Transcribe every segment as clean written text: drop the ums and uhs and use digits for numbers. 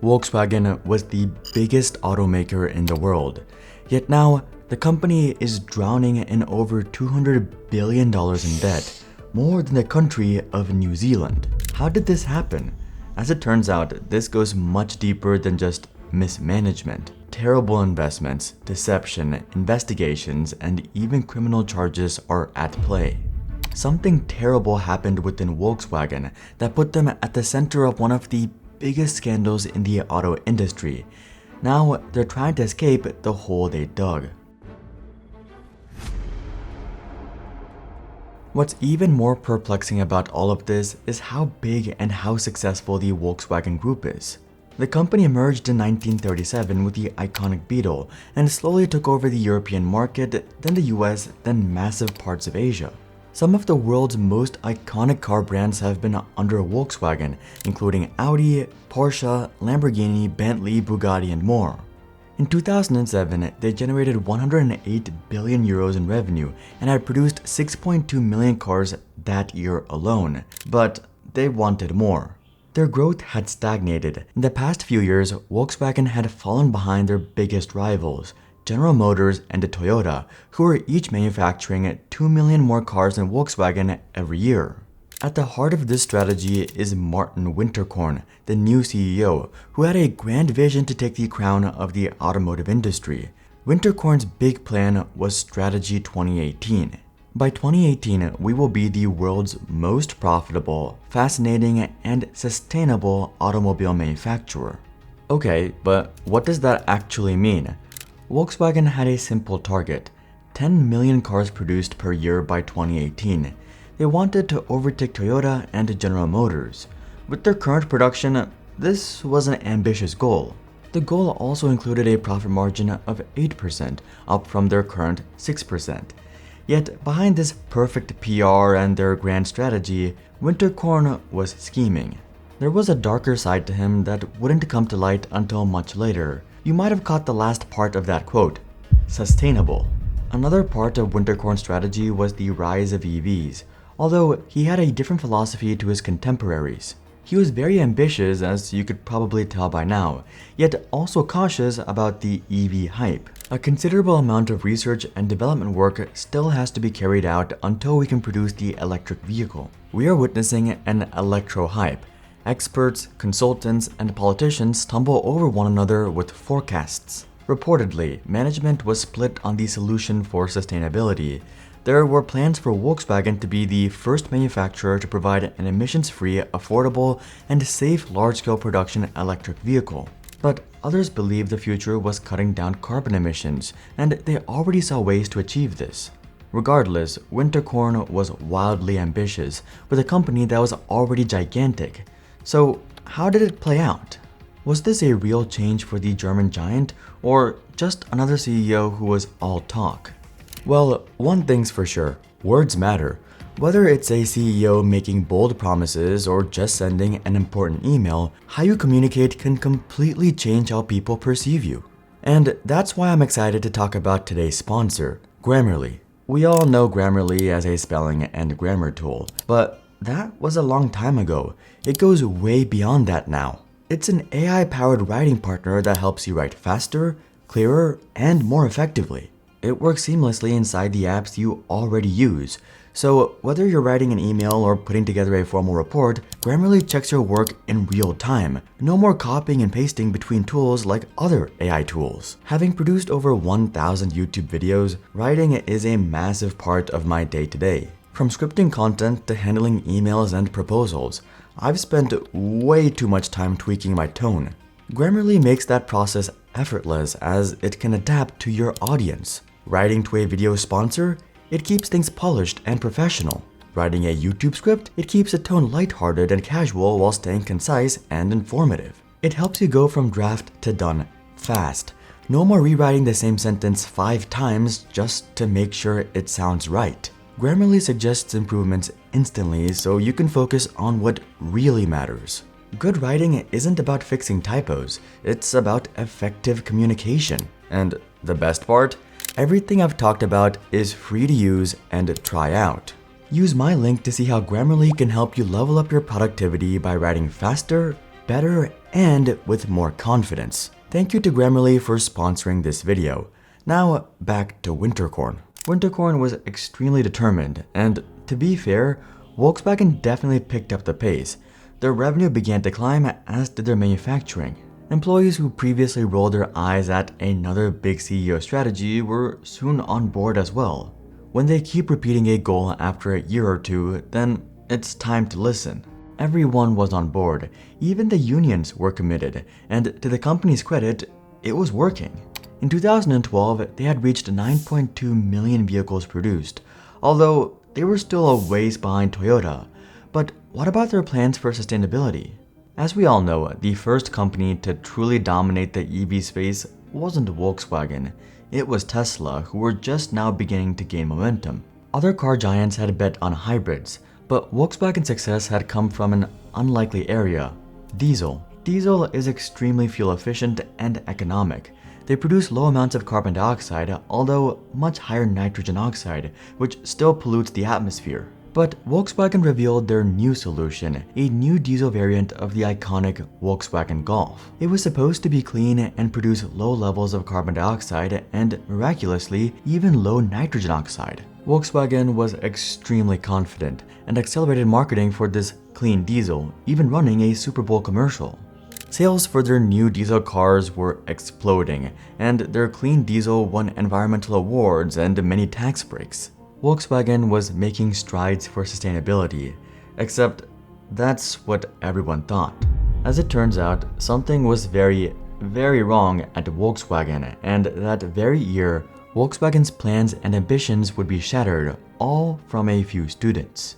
Volkswagen was the biggest automaker in the world, yet now the company is drowning in over $200 billion in debt, more than the country of New Zealand. How did this happen? As it turns out, this goes much deeper than just mismanagement. Terrible investments, deception, investigations, and even criminal charges are at play. Something terrible happened within Volkswagen that put them at the center of one of the biggest scandals in the auto industry. Now they're trying to escape the hole they dug. What's even more perplexing about all of this is how big and how successful the Volkswagen Group is. The company emerged in 1937 with the iconic Beetle and slowly took over the European market, then the US, then massive parts of Asia. Some of the world's most iconic car brands have been under Volkswagen, including Audi, Porsche, Lamborghini, Bentley, Bugatti, and more. In 2007, they generated 108 billion euros in revenue and had produced 6.2 million cars that year alone, but they wanted more. Their growth had stagnated. In the past few years, Volkswagen had fallen behind their biggest rivals, General Motors and Toyota, who are each manufacturing 2 million more cars than Volkswagen every year. At the heart of this strategy is Martin Winterkorn, the new CEO, who had a grand vision to take the crown of the automotive industry. Winterkorn's big plan was Strategy 2018. By 2018, we will be the world's most profitable, fascinating, and sustainable automobile manufacturer. Okay, but what does that actually mean? Volkswagen had a simple target: 10 million cars produced per year by 2018. They wanted to overtake Toyota and General Motors. With their current production, this was an ambitious goal. The goal also included a profit margin of 8%, up from their current 6%. Yet behind this perfect PR and their grand strategy, Winterkorn was scheming. There was a darker side to him that wouldn't come to light until much later. You might have caught the last part of that quote: sustainable. Another part of Winterkorn's strategy was the rise of EVs, although he had a different philosophy to his contemporaries. He was very ambitious, as you could probably tell by now, yet also cautious about the EV hype. A considerable amount of research and development work still has to be carried out until we can produce the electric vehicle. We are witnessing an electro hype. Experts, consultants, and politicians tumble over one another with forecasts. Reportedly, management was split on the solution for sustainability. There were plans for Volkswagen to be the first manufacturer to provide an emissions-free, affordable, and safe large-scale production electric vehicle. But others believed the future was cutting down carbon emissions, and they already saw ways to achieve this. Regardless, Winterkorn was wildly ambitious, with a company that was already gigantic. So how did it play out? Was this a real change for the German giant, or just another CEO who was all talk? Well, one thing's for sure, words matter. Whether it's a CEO making bold promises or just sending an important email, how you communicate can completely change how people perceive you. And that's why I'm excited to talk about today's sponsor, Grammarly. We all know Grammarly as a spelling and grammar tool, but that was a long time ago. It goes way beyond that now. It's an AI-powered writing partner that helps you write faster, clearer, and more effectively. It works seamlessly inside the apps you already use. So whether you're writing an email or putting together a formal report, Grammarly checks your work in real time. No more copying and pasting between tools like other AI tools. Having produced over 1,000 YouTube videos, writing is a massive part of my day-to-day. From scripting content to handling emails and proposals, I've spent way too much time tweaking my tone. Grammarly makes that process effortless as it can adapt to your audience. Writing to a video sponsor, it keeps things polished and professional. Writing a YouTube script, it keeps the tone lighthearted and casual while staying concise and informative. It helps you go from draft to done fast. No more rewriting the same sentence 5 times just to make sure it sounds right. Grammarly suggests improvements instantly so you can focus on what really matters. Good writing isn't about fixing typos, it's about effective communication. And the best part? Everything I've talked about is free to use and try out. Use my link to see how Grammarly can help you level up your productivity by writing faster, better, and with more confidence. Thank you to Grammarly for sponsoring this video. Now back to Winterkorn. Winterkorn was extremely determined, and to be fair, Volkswagen definitely picked up the pace. Their revenue began to climb, as did their manufacturing. Employees who previously rolled their eyes at another big CEO strategy were soon on board as well. When they keep repeating a goal after a year or two, then it's time to listen. Everyone was on board, even the unions were committed, and to the company's credit, it was working. In 2012, they had reached 9.2 million vehicles produced, although they were still a ways behind Toyota. But what about their plans for sustainability? As we all know, the first company to truly dominate the EV space wasn't Volkswagen. It was Tesla, who were just now beginning to gain momentum. Other car giants had bet on hybrids, but Volkswagen's success had come from an unlikely area: diesel. Diesel is extremely fuel efficient and economic. They produce low amounts of carbon dioxide, although much higher nitrogen oxide, which still pollutes the atmosphere. But Volkswagen revealed their new solution, a new diesel variant of the iconic Volkswagen Golf. It was supposed to be clean and produce low levels of carbon dioxide and, miraculously, even low nitrogen oxide. Volkswagen was extremely confident and accelerated marketing for this clean diesel, even running a Super Bowl commercial. Sales for their new diesel cars were exploding, and their clean diesel won environmental awards and many tax breaks. Volkswagen was making strides for sustainability, except that's what everyone thought. As it turns out, something was very wrong at Volkswagen, and that very year, Volkswagen's plans and ambitions would be shattered, all from a few students.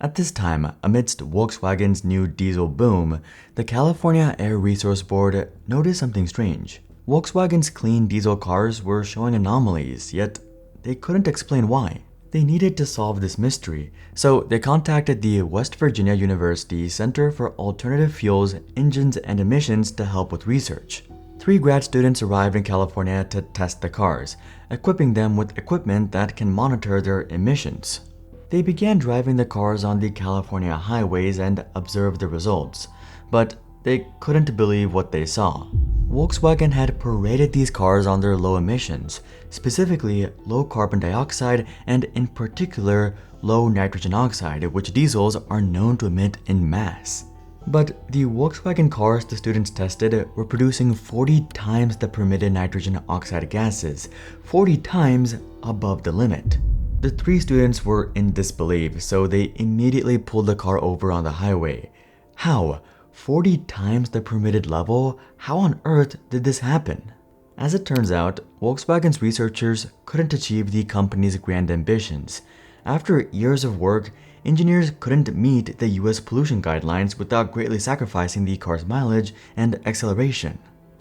At this time, amidst Volkswagen's new diesel boom, the California Air Resources Board noticed something strange. Volkswagen's clean diesel cars were showing anomalies, yet they couldn't explain why. They needed to solve this mystery, so they contacted the West Virginia University Center for Alternative Fuels, Engines, and Emissions to help with research. 3 grad students arrived in California to test the cars, equipping them with equipment that can monitor their emissions. They began driving the cars on the California highways and observed the results, but they couldn't believe what they saw. Volkswagen had paraded these cars on their low emissions, specifically low carbon dioxide and in particular low nitrogen oxide, which diesels are known to emit in mass. But the Volkswagen cars the students tested were producing 40 times the permitted nitrogen oxide gases, 40 times above the limit. The 3 students were in disbelief, so they immediately pulled the car over on the highway. How? 40 times the permitted level? How on earth did this happen? As it turns out, Volkswagen's researchers couldn't achieve the company's grand ambitions. After years of work, engineers couldn't meet the US pollution guidelines without greatly sacrificing the car's mileage and acceleration.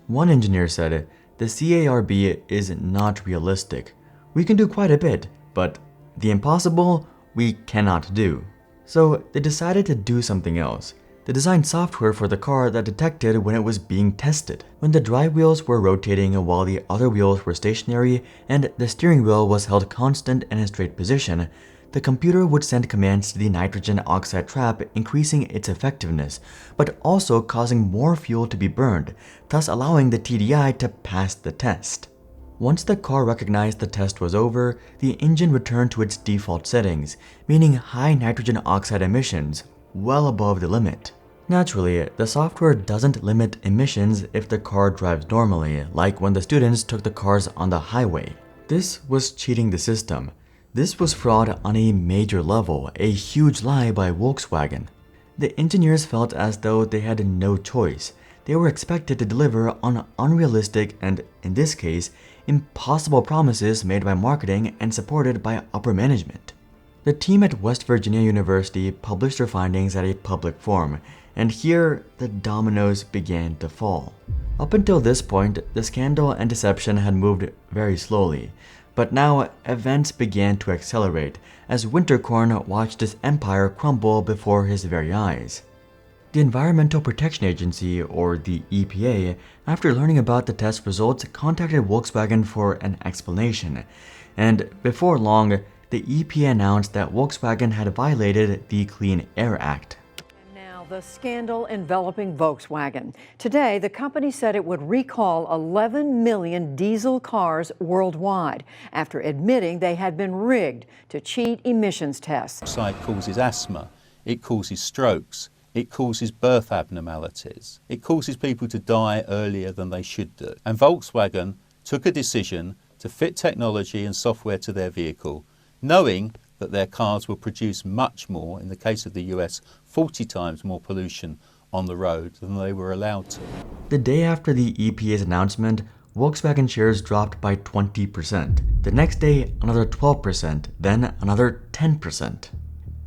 One engineer said, "The CARB is not realistic. We can do quite a bit, but the impossible we cannot do." So they decided to do something else. They designed software for the car that detected when it was being tested. When the drive wheels were rotating while the other wheels were stationary and the steering wheel was held constant in a straight position, the computer would send commands to the nitrogen oxide trap, increasing its effectiveness, but also causing more fuel to be burned, thus allowing the TDI to pass the test. Once the car recognized the test was over, the engine returned to its default settings, meaning high nitrogen oxide emissions, well above the limit. Naturally, the software doesn't limit emissions if the car drives normally, like when the students took the cars on the highway. This was cheating the system. This was fraud on a major level, a huge lie by Volkswagen. The engineers felt as though they had no choice. They were expected to deliver on unrealistic and, in this case, impossible promises made by marketing and supported by upper management. The team at West Virginia University published their findings at a public forum, and here the dominoes began to fall. Up until this point, the scandal and deception had moved very slowly, but now events began to accelerate as Winterkorn watched his empire crumble before his very eyes. The Environmental Protection Agency, or the EPA, after learning about the test results, contacted Volkswagen for an explanation, and before long, the EPA announced that Volkswagen had violated the Clean Air Act. Now, the scandal enveloping Volkswagen. Today, the company said it would recall 11 million diesel cars worldwide after admitting they had been rigged to cheat emissions tests. Oxide causes asthma, it causes strokes, it causes birth abnormalities, it causes people to die earlier than they should do. And Volkswagen took a decision to fit technology and software to their vehicle, knowing that their cars will produce much more, in the case of the US, 40 times more pollution on the road than they were allowed to. The day after the EPA's announcement, Volkswagen shares dropped by 20%. The next day, another 12%, then another 10%.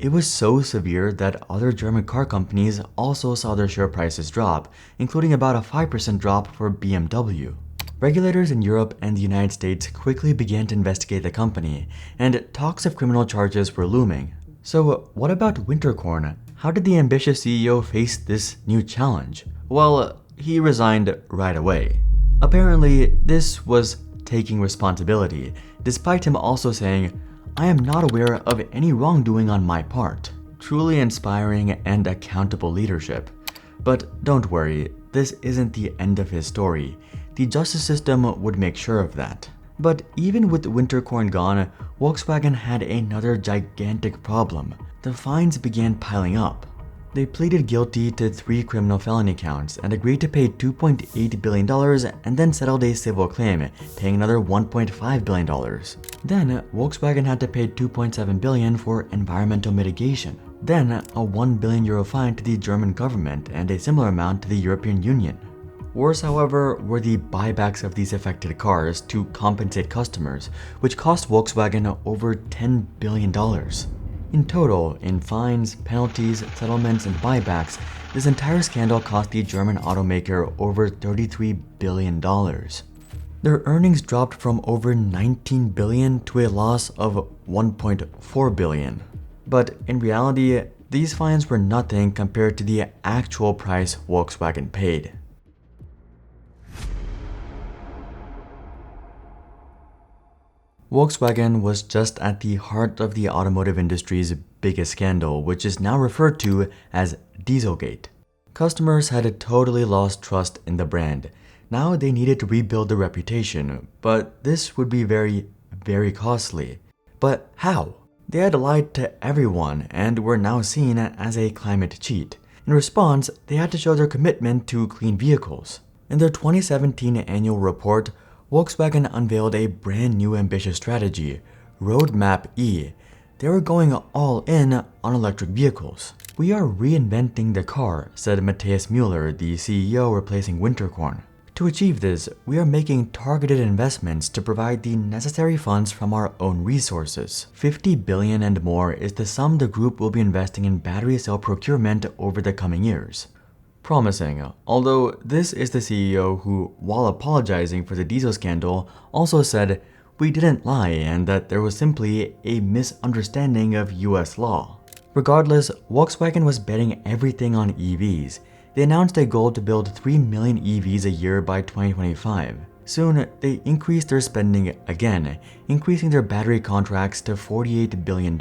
It was so severe that other German car companies also saw their share prices drop, including about a 5% drop for BMW. Regulators in Europe and the United States quickly began to investigate the company, and talks of criminal charges were looming. So what about Winterkorn? How did the ambitious CEO face this new challenge? Well, he resigned right away. Apparently, this was taking responsibility, despite him also saying, "I am not aware of any wrongdoing on my part." Truly inspiring and accountable leadership. But don't worry, this isn't the end of his story. The justice system would make sure of that. But even with Winterkorn gone, Volkswagen had another gigantic problem. The fines began piling up. They pleaded guilty to 3 criminal felony counts and agreed to pay $2.8 billion and then settled a civil claim, paying another $1.5 billion. Then, Volkswagen had to pay $2.7 billion for environmental mitigation. Then, a €1 billion fine to the German government and a similar amount to the European Union. Worse, however, were the buybacks of these affected cars to compensate customers, which cost Volkswagen over $10 billion. In total, in fines, penalties, settlements, and buybacks, this entire scandal cost the German automaker over $33 billion. Their earnings dropped from over $19 billion to a loss of $1.4 billion. But in reality, these fines were nothing compared to the actual price Volkswagen paid. Volkswagen was just at the heart of the automotive industry's biggest scandal, which is now referred to as Dieselgate. Customers had totally lost trust in the brand. Now they needed to rebuild their reputation, but this would be very, very costly. But how? They had lied to everyone and were now seen as a climate cheat. In response, they had to show their commitment to clean vehicles. In their 2017 annual report, Volkswagen unveiled a brand new ambitious strategy, Roadmap E. They were going all in on electric vehicles. "We are reinventing the car," said Matthias Müller, the CEO replacing Winterkorn. "To achieve this, we are making targeted investments to provide the necessary funds from our own resources. $50 billion and more is the sum the group will be investing in battery cell procurement over the coming years." Promising, although this is the CEO who, while apologizing for the diesel scandal, also said, "We didn't lie and that there was simply a misunderstanding of US law." Regardless, Volkswagen was betting everything on EVs. They announced a goal to build 3 million EVs a year by 2025. Soon, they increased their spending again, increasing their battery contracts to $48 billion.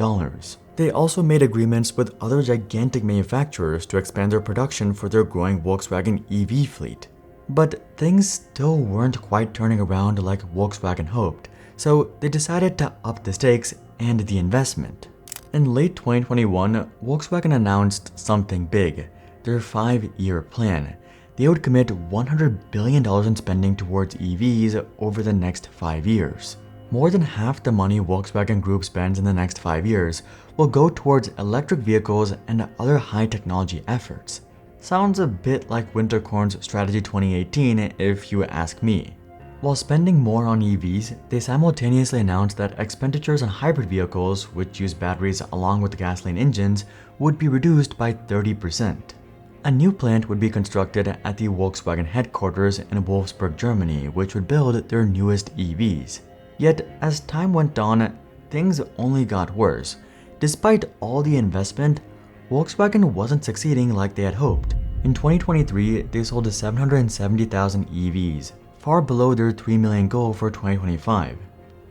They also made agreements with other gigantic manufacturers to expand their production for their growing Volkswagen EV fleet. But things still weren't quite turning around like Volkswagen hoped, so they decided to up the stakes and the investment. In late 2021, Volkswagen announced something big, their 5-year plan. They would commit $100 billion in spending towards EVs over the next 5 years. More than half the money Volkswagen Group spends in the next 5 years will go towards electric vehicles and other high-technology efforts. Sounds a bit like Winterkorn's Strategy 2018 if you ask me. While spending more on EVs, they simultaneously announced that expenditures on hybrid vehicles, which use batteries along with gasoline engines, would be reduced by 30%. A new plant would be constructed at the Volkswagen headquarters in Wolfsburg, Germany, which would build their newest EVs. Yet, as time went on, things only got worse. Despite all the investment, Volkswagen wasn't succeeding like they had hoped. In 2023, they sold 770,000 EVs, far below their 3 million goal for 2025.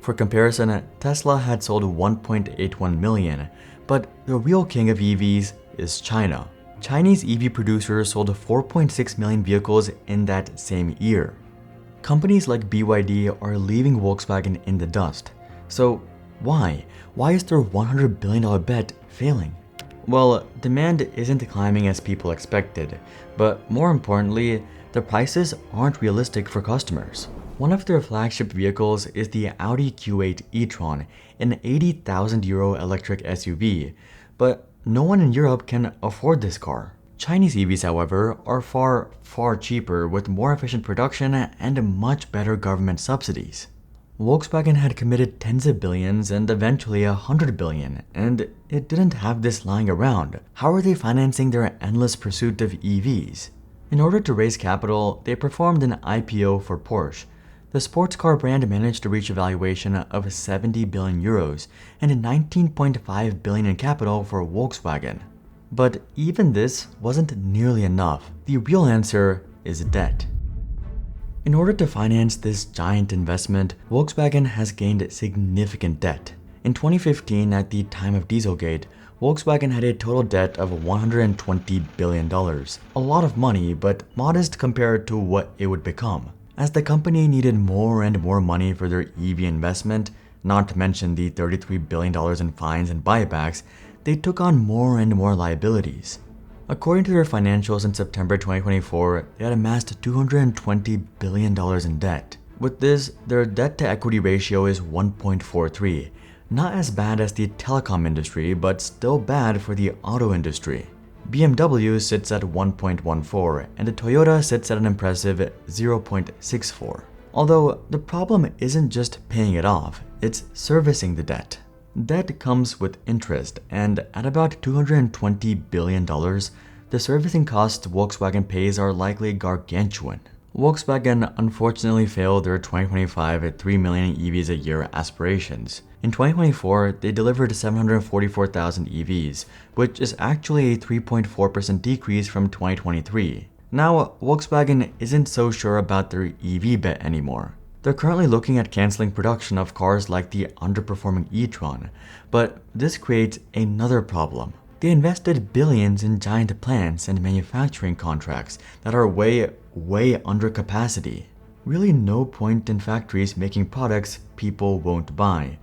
For comparison, Tesla had sold 1.81 million, but the real king of EVs is China. Chinese EV producers sold 4.6 million vehicles in that same year. Companies like BYD are leaving Volkswagen in the dust. So why? Why is their $100 billion bet failing? Well, demand isn't climbing as people expected, but more importantly, the prices aren't realistic for customers. One of their flagship vehicles is the Audi Q8 e-tron, an €80,000 electric SUV, but no one in Europe can afford this car. Chinese EVs, however, are far cheaper with more efficient production and much better government subsidies. Volkswagen had committed tens of billions and eventually 100 billion, and it didn't have this lying around. How are they financing their endless pursuit of EVs? In order to raise capital, they performed an IPO for Porsche. The sports car brand managed to reach a valuation of 70 billion euros and 19.5 billion in capital for Volkswagen. But even this wasn't nearly enough. The real answer is debt. In order to finance this giant investment, Volkswagen has gained significant debt. In 2015, at the time of Dieselgate, Volkswagen had a total debt of $120 billion. A lot of money, but modest compared to what it would become. As the company needed more and more money for their EV investment, not to mention the $33 billion in fines and buybacks, they took on more and more liabilities. According to their financials in September 2024, they had amassed $220 billion in debt. With this, their debt-to-equity ratio is 1.43, not as bad as the telecom industry, but still bad for the auto industry. BMW sits at 1.14, and the Toyota sits at an impressive 0.64. Although the problem isn't just paying it off, it's servicing the debt. Debt comes with interest, and at about $220 billion, the servicing costs Volkswagen pays are likely gargantuan. Volkswagen unfortunately failed their 2025 3 million EVs a year aspirations. In 2024, they delivered 744,000 EVs, which is actually a 3.4% decrease from 2023. Now, Volkswagen isn't so sure about their EV bet anymore. They're currently looking at canceling production of cars like the underperforming e-tron, but this creates another problem. They invested billions in giant plants and manufacturing contracts that are way under capacity. Really no point in factories making products people won't buy.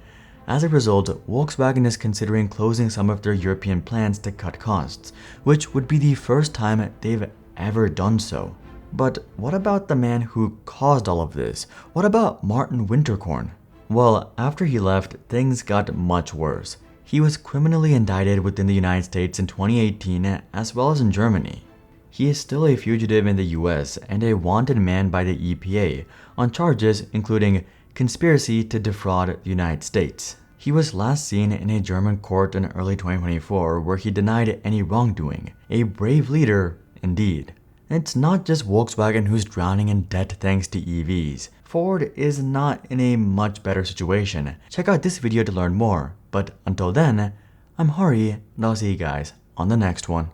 As a result, Volkswagen is considering closing some of their European plants to cut costs, which would be the first time they've ever done so. But what about the man who caused all of this? What about Martin Winterkorn? Well, after he left, things got much worse. He was criminally indicted within the United States in 2018 as well as in Germany. He is still a fugitive in the US and a wanted man by the EPA on charges including conspiracy to defraud the United States. He was last seen in a German court in early 2024 where he denied any wrongdoing. A brave leader indeed. It's not just Volkswagen who's drowning in debt thanks to EVs. Ford is not in a much better situation. Check out this video to learn more. But until then, I'm Hari, and I'll see you guys on the next one.